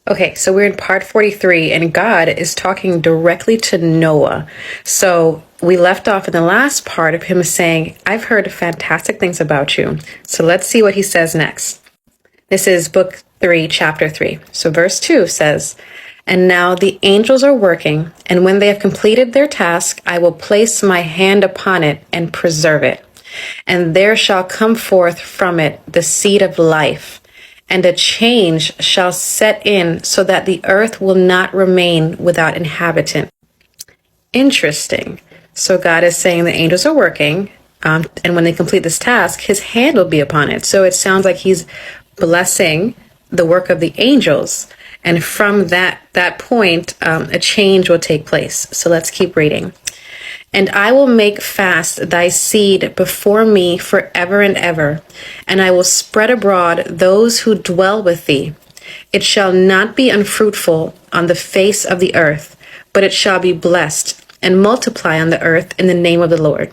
Okay, so we're in part 43, and God is talking directly to Noah. So we left off in the last part of him saying, I've heard fantastic things about you. So let's see what he says next. This is Book 3, Chapter 3. So verse 2 says, And now the angels are working, and when they have completed their task, I will place my hand upon it and preserve it. And there shall come forth from it the seed of life, and a change shall set in so that the earth will not remain without inhabitant. Interesting. So God is saying the angels are working, and when they complete this task, his hand will be upon it. So it sounds like he's blessing the work of the angels. And from that point, a change will take place. So let's keep reading. And I will make fast thy seed before me forever and ever, and I will spread abroad those who dwell with thee. It shall not be unfruitful on the face of the earth, but it shall be blessed, and multiply on the earth in the name of the Lord.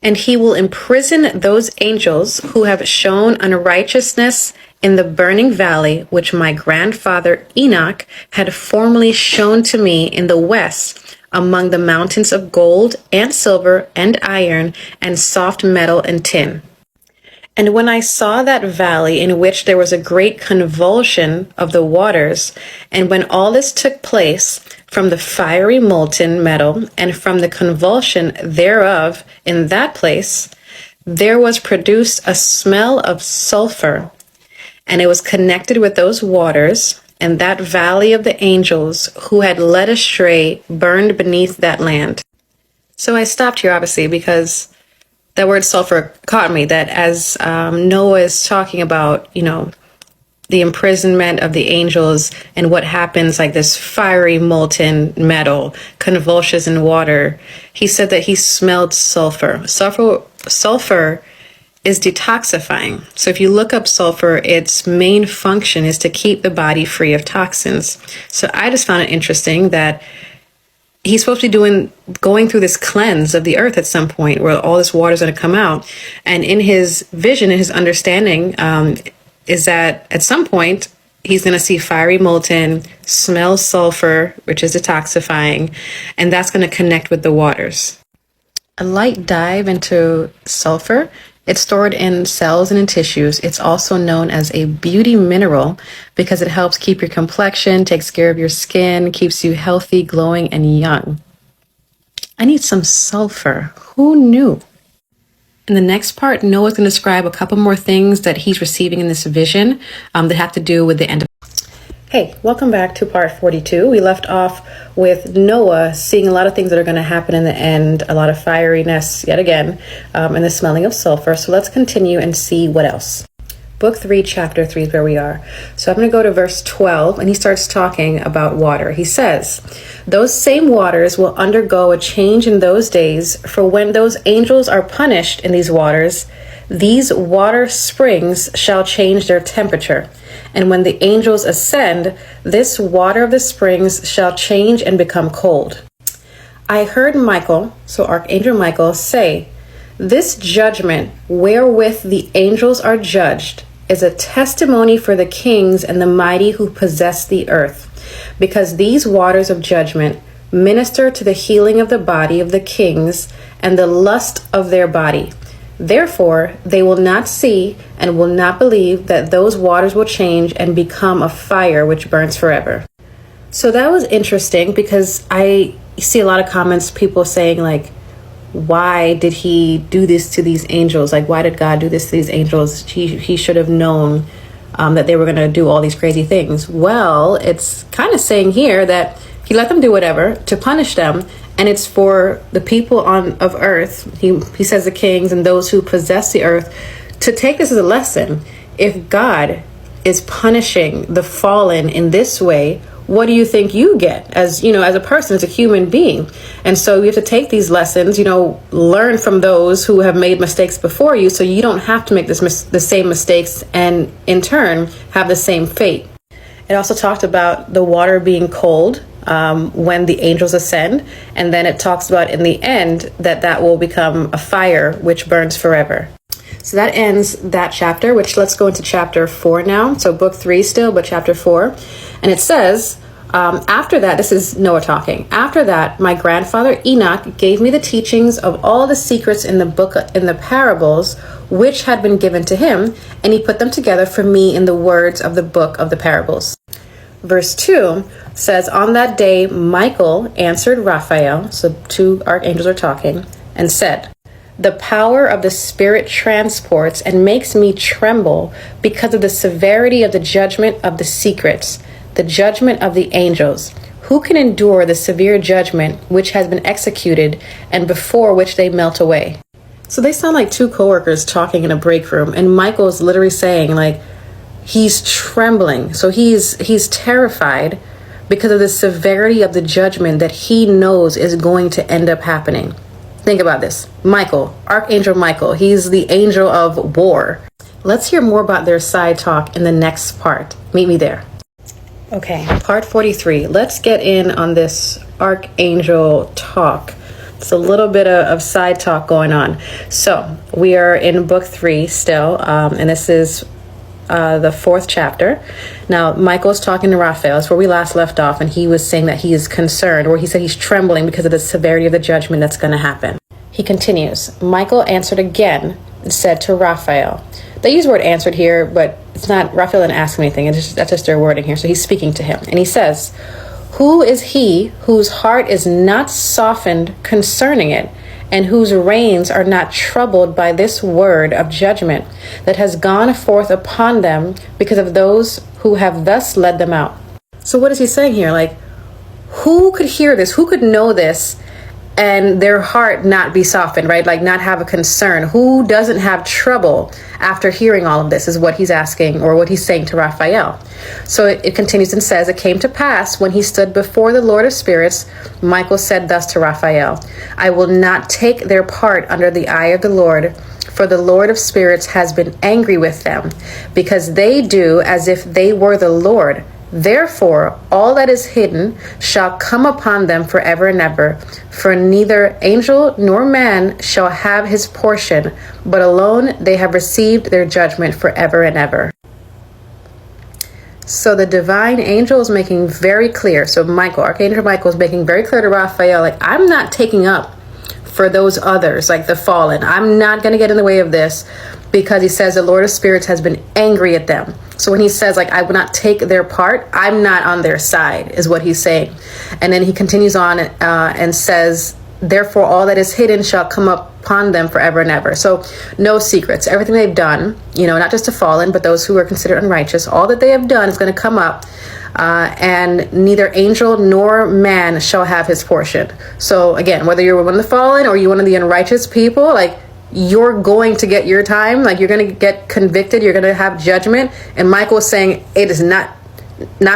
And he will imprison those angels who have shown unrighteousness in the burning valley, which my grandfather Enoch had formerly shown to me in the west, among the mountains of gold and silver and iron and soft metal and tin. And when I saw that valley in which there was a great convulsion of the waters, and when all this took place from the fiery molten metal and from the convulsion thereof in that place, there was produced a smell of sulfur, and it was connected with those waters, and that valley of the angels who had led astray burned beneath that land. So I stopped here, obviously, because that word sulfur caught me, that as Noah is talking about, the imprisonment of the angels and what happens, like this fiery molten metal, convulsions in water, he said that he smelled sulfur. Sulfur is detoxifying. So if you look up sulfur, its main function is to keep the body free of toxins. So I just found it interesting that he's supposed to be going through this cleanse of the earth at some point where all this water is going to come out. And in his vision, in his understanding, is that at some point he's going to see fiery molten, smell sulfur, which is detoxifying, and that's going to connect with the waters. A light dive into sulfur. It's stored in cells and in tissues. It's also known as a beauty mineral because it helps keep your complexion, takes care of your skin, keeps you healthy, glowing, and young. I need some sulfur. Who knew? In the next part, Noah's going to describe a couple more things that he's receiving in this vision that have to do with the end of. Hey, welcome back to part 42. We left off with Noah seeing a lot of things that are going to happen in the end, a lot of fieriness yet again, and the smelling of sulfur. So let's continue and see what else. Book 3, Chapter 3 is where we are. So I'm going to go to verse 12, and he starts talking about water. He says, Those same waters will undergo a change in those days, for when those angels are punished in these waters, these water springs shall change their temperature. And when the angels ascend, this water of the springs shall change and become cold. I heard Michael, so Archangel Michael, say, This judgment wherewith the angels are judged is a testimony for the kings and the mighty who possess the earth, because these waters of judgment minister to the healing of the body of the kings and the lust of their body. Therefore, they will not see and will not believe that those waters will change and become a fire which burns forever. So that was interesting because I see a lot of comments, people saying like, why did he do this to these angels? Like, why did God do this to these angels? He should have known that they were going to do all these crazy things. Well, it's kind of saying here that he let them do whatever to punish them. And it's for the people of earth, he says the kings and those who possess the earth, to take this as a lesson. If God is punishing the fallen in this way, what do you think you get as a person, as a human being? And so you have to take these lessons, learn from those who have made mistakes before you, so you don't have to make the same mistakes and in turn have the same fate. It also talked about the water being cold when the angels ascend. And then it talks about in the end that will become a fire which burns forever. So that ends that chapter, which let's go into chapter 4 now. So book 3 still, but chapter 4. And it says, after that, this is Noah talking. After that, my grandfather Enoch gave me the teachings of all the secrets in the parables which had been given to him, and he put them together for me in the words of the book of the parables. Verse 2 says, on that day, Michael answered Raphael, so two archangels are talking, and said, the power of the Spirit transports and makes me tremble because of the severity of the judgment of the secrets, the judgment of the angels. Who can endure the severe judgment which has been executed and before which they melt away? So they sound like two coworkers talking in a break room, and Michael is literally saying, like, he's trembling. So he's terrified because of the severity of the judgment that he knows is going to end up happening. Think about this. Michael, Archangel Michael, he's the angel of war. Let's hear more about their side talk in the next part. Meet me there. Okay, part 43. Let's get in on this Archangel talk. It's a little bit of side talk going on. So we are in book 3 still, and this is the 4th chapter. Now, Michael's talking to Raphael. That's where we last left off, and he was saying that he is concerned, or he said he's trembling because of the severity of the judgment that's going to happen. He continues, Michael answered again and said to Raphael. They use the word answered here, but it's not, Raphael didn't ask him anything. That's just their wording here. So he's speaking to him. And he says, who is he whose heart is not softened concerning it, and whose reins are not troubled by this word of judgment that has gone forth upon them because of those who have thus led them out? So what is he saying here? Like, who could hear this? Who could know this and their heart not be softened, right? Like, not have a concern. Who doesn't have trouble after hearing all of this is what he's asking, or what he's saying to Raphael. So it continues and says, it came to pass when he stood before the Lord of Spirits, Michael said thus to Raphael, I will not take their part under the eye of the Lord, for the Lord of Spirits has been angry with them, because they do as if they were the Lord. Therefore, all that is hidden shall come upon them forever and ever, for neither angel nor man shall have his portion, but alone they have received their judgment forever and ever. So the divine angel is making very clear. So Michael, Archangel Michael, is making very clear to Raphael, like, I'm not taking up for those others, like the fallen. I'm not going to get in the way of this, because he says the Lord of Spirits has been angry at them. So when he says, like, I will not take their part, I'm not on their side, is what he's saying. And then he continues on and says, therefore all that is hidden shall come upon them forever and ever. So no secrets. Everything they've done, not just the fallen, but those who are considered unrighteous, all that they have done is going to come up. And neither angel nor man shall have his portion. So again, whether you're one of the fallen or you're one of the unrighteous people, like, you're going to get your time. Like, you're going to get convicted. You're going to have judgment. And Michael is saying, it is not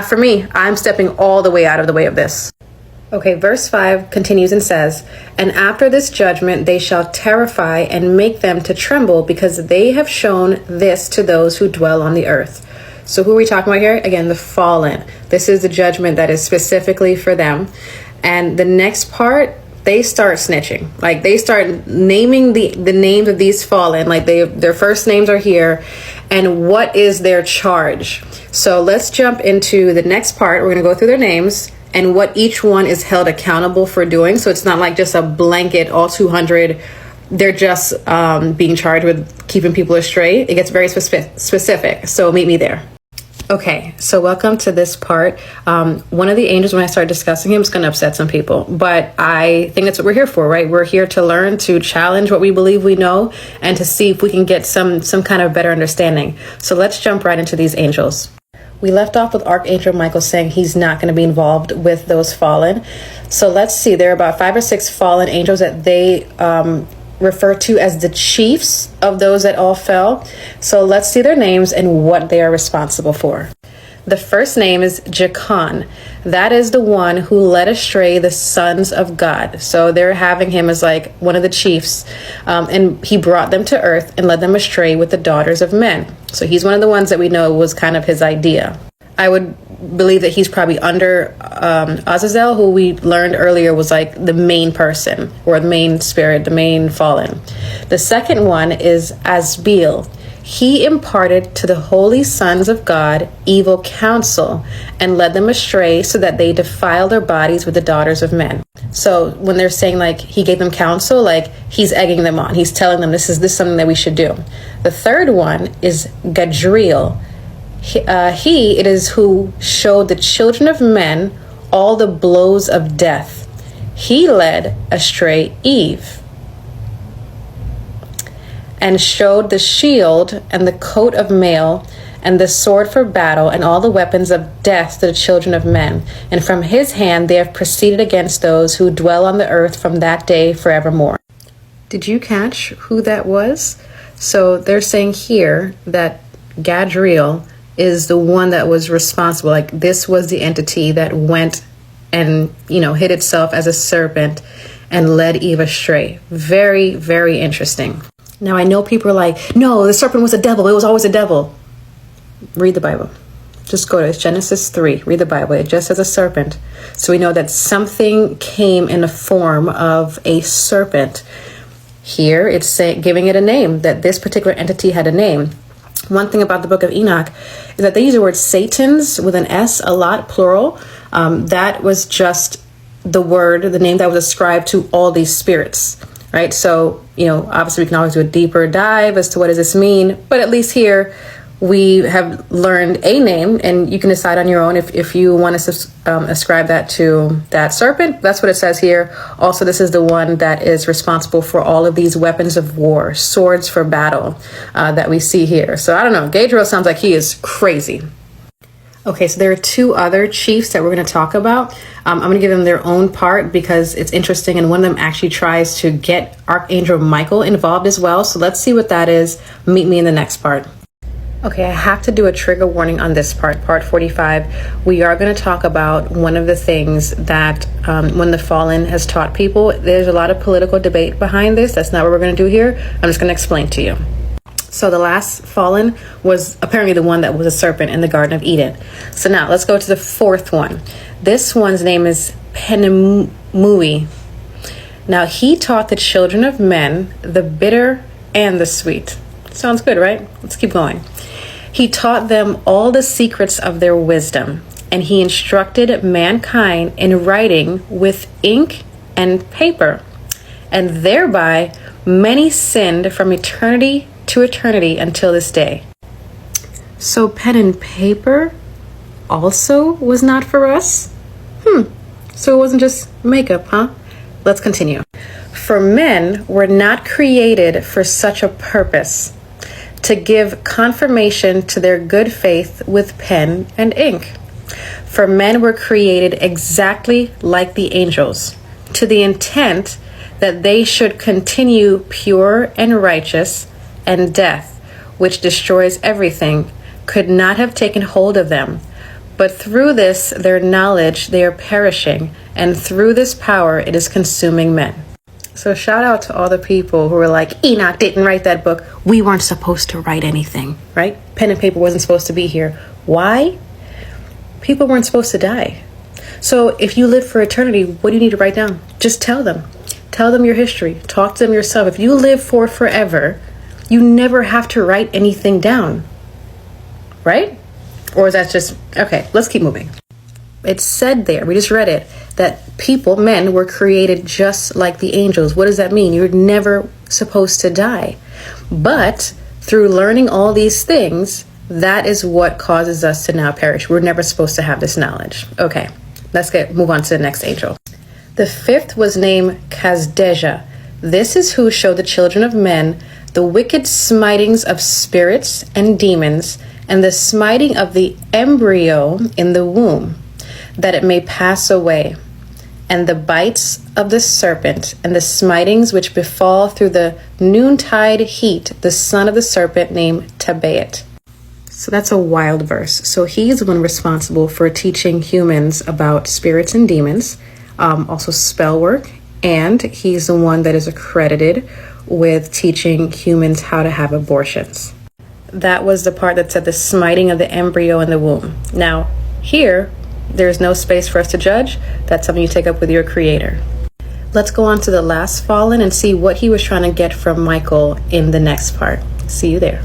for me. I'm stepping all the way out of the way of this. Okay, verse 5 continues and says, and after this judgment they shall terrify and make them to tremble, because they have shown this to those who dwell on the earth. So who are we talking about here? Again, the fallen. This is the judgment that is specifically for them. And the next part, they start snitching. Like, they start naming the names of these fallen. Like, their first names are here. And what is their charge? So let's jump into the next part. We're going to go through their names and what each one is held accountable for doing. So it's not like just a blanket, all 200. They're just being charged with keeping people astray. It gets very specific. So meet me there. Okay, so welcome to this part. One of the angels, when I start discussing him, is going to upset some people. But I think that's what we're here for, right? We're here to learn, to challenge what we believe we know, and to see if we can get some kind of better understanding. So let's jump right into these angels. We left off with Archangel Michael saying he's not going to be involved with those fallen. So let's see. There are about 5 or 6 fallen angels that they refer to as the chiefs of those that all fell. So let's see their names and what they are responsible for. The first name is Jachan. That is the one who led astray the sons of God. So they're having him as like one of the chiefs. And he brought them to earth and led them astray with the daughters of men. So he's one of the ones that we know was kind of his idea. I would believe that he's probably under Azazel, who we learned earlier was like the main person or the main spirit, the main fallen. The second one is Asbeel. He imparted to the holy sons of God evil counsel and led them astray so that they defile their bodies with the daughters of men. So when they're saying like he gave them counsel, like he's egging them on. He's telling them this is something that we should do. The third one is Gadriel. It is who showed the children of men all the blows of death. He led astray Eve and showed the shield and the coat of mail and the sword for battle and all the weapons of death to the children of men. And from his hand they have proceeded against those who dwell on the earth from that day forevermore. Did you catch who that was? So they're saying here that Gadriel is the one that was responsible. Like this was the entity that went and, hid itself as a serpent and led Eve astray. Very, very interesting. Now, I know people are like, no, the serpent was a devil. It was always a devil. Read the Bible. Just go to Genesis 3. Read the Bible. It just says a serpent. So we know that something came in the form of a serpent. Here, it's giving it a name, that this particular entity had a name. One thing about the Book of Enoch is that they use the word Satans with an S a lot, plural. That was just the name that was ascribed to all these spirits. Right. So, obviously we can always do a deeper dive as to what does this mean. But at least here we have learned a name, and you can decide on your own if you want to ascribe that to that serpent. That's what it says here. Also, this is the one that is responsible for all of these weapons of war, swords for battle that we see here. So I don't know. Gadriel sounds like he is crazy. Okay, so there are two other chiefs that we're going to talk about. I'm going to give them their own part because it's interesting, and one of them actually tries to get Archangel Michael involved as well. So let's see what that is. Meet me in the next part. Okay, I have to do a trigger warning on this part 45. We are going to talk about one of the things that when the fallen has taught people. There's a lot of political debate behind this. That's not what we're going to do here. I'm just going to explain to you. So the last fallen was apparently the one that was a serpent in the Garden of Eden. So now let's go to the fourth one. This one's name is Penimui. Now he taught the children of men the bitter and the sweet. Sounds good, right? Let's keep going. He taught them all the secrets of their wisdom, and he instructed mankind in writing with ink and paper. And thereby many sinned from eternity to eternity until this day. So pen and paper also was not for us? So it wasn't just makeup, huh? Let's continue. For men were not created for such a purpose, to give confirmation to their good faith with pen and ink. For men were created exactly like the angels, to the intent that they should continue pure and righteous, and death, which destroys everything, could not have taken hold of them. But through this, their knowledge, they are perishing, and through this power, it is consuming men. So shout out to all the people who were like, Enoch didn't write that book. We weren't supposed to write anything, right? Pen and paper wasn't supposed to be here. Why? People weren't supposed to die. So if you live for eternity, what do you need to write down? Just tell them. Tell them your history. Talk to them yourself. If you live for forever, you never have to write anything down, right? Or is that just, okay, let's keep moving. It said there, we just read it, that men were created just like the angels. What does that mean? You're never supposed to die. But through learning all these things, that is what causes us to now perish. We're never supposed to have this knowledge. Okay, let's move on to the next angel. The fifth was named Kazdeja. This is who showed the children of men the wicked smitings of spirits and demons, and the smiting of the embryo in the womb, that it may pass away, and the bites of the serpent, and the smitings which befall through the noontide heat, the son of the serpent named Tabaet. So that's a wild verse. So he's the one responsible for teaching humans about spirits and demons, also spell work, and he's the one that is accredited with teaching humans how to have abortions. That was the part that said the smiting of the embryo in the womb. Now, here there's no space for us to judge. That's something you take up with your creator. Let's go on to the last fallen and see what he was trying to get from Michael in the next part. See you there.